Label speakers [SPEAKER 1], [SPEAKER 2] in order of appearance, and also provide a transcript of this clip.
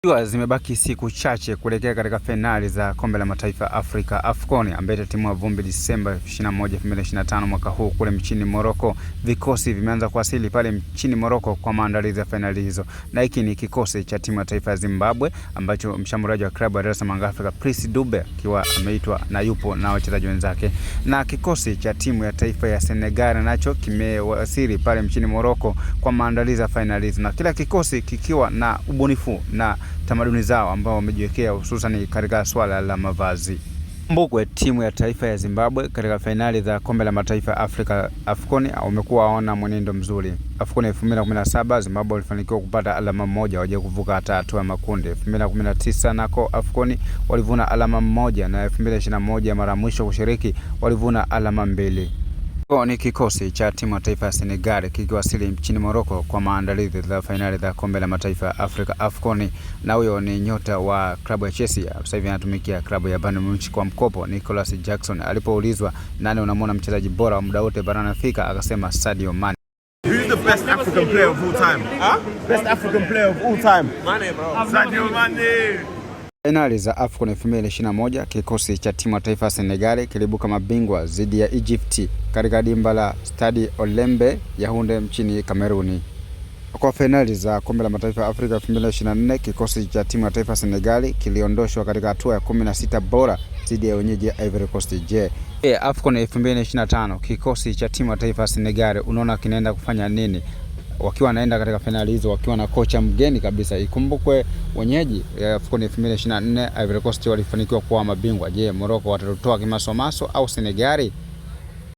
[SPEAKER 1] Zimebaki siku chache kuelekea katika finali za kombe la mataifa Afrika AFCON ambayo itatimua vumbi Disemba 21, 2025 mwaka huu kule mchini Morocco. Vikosi vimeanza kuwasili pale mchini Morocco kwa maandalizi ya finali hizo. Na hiki ni kikosi cha timu ya taifa ya Zimbabwe ambacho mshambuliaji wa klabu ya Dar es Salaam Africa Prince Dube akiwa ameitwa na yupo na wachezaji wenzake. Na kikosi cha timu ya taifa ya Senegal nacho kimewasili pale mchini Morocco kwa maandalizi ya finali hizo. Na kila kikosi kikiwa na ubunifu na tamaduni zao ambao wamejiwekea hususan katika swala la mavazi. Mbukwe timu ya taifa ya Zimbabwe katika finali za kombe la mataifa Afrika AFCON wamekuwa waona mwenendo mzuri. AFCON 2017 Zimbabwe walifanikiwa kupata alama moja waje kuvuka hata hatua ya makundi. 2019 nako AFCON walivuna alama moja na 2021 mara mwisho kushiriki walivuna alama 2. Ni kikosi cha timu ya taifa ya Senegal kikiwasili nchini Morocco kwa maandalizi za finali za kombe la mataifa ya Afrika AFCON, na huyo ni nyota wa klabu ya Chelsea, sasa hivi anatumikia klabu ya Bayern Munich kwa mkopo, Nicolas Jackson. Alipoulizwa nani unamwona mchezaji bora wa muda wote barani Afrika, akasema Sadio Mane.
[SPEAKER 2] Who's the best African player of all time? Best African player of all time? Mane, bro. Sadio Mane.
[SPEAKER 1] Finali za AFCON 2021 kikosi cha timu ya taifa ya Senegal kilibuka mabingwa dhidi ya Egypt katika dimba la Stade Olembe Yaounde nchini Kameruni. Kwa finali za kombe la mataifa ya Afrika 2024 kikosi cha timu ya taifa ya Senegal kiliondoshwa katika hatua ya 16 bora dhidi ya wenyeji ya Ivory Coast. AFCON 2025 kikosi cha timu ya taifa ya Senegal unaona kinaenda kufanya nini wakiwa wanaenda katika finali hizo wakiwa na kocha mgeni kabisa? Ikumbukwe wenyeji AFCON 2024 Ivory Coast walifanikiwa kuwa mabingwa. Morocco watatoa kimasomaso au Senegal?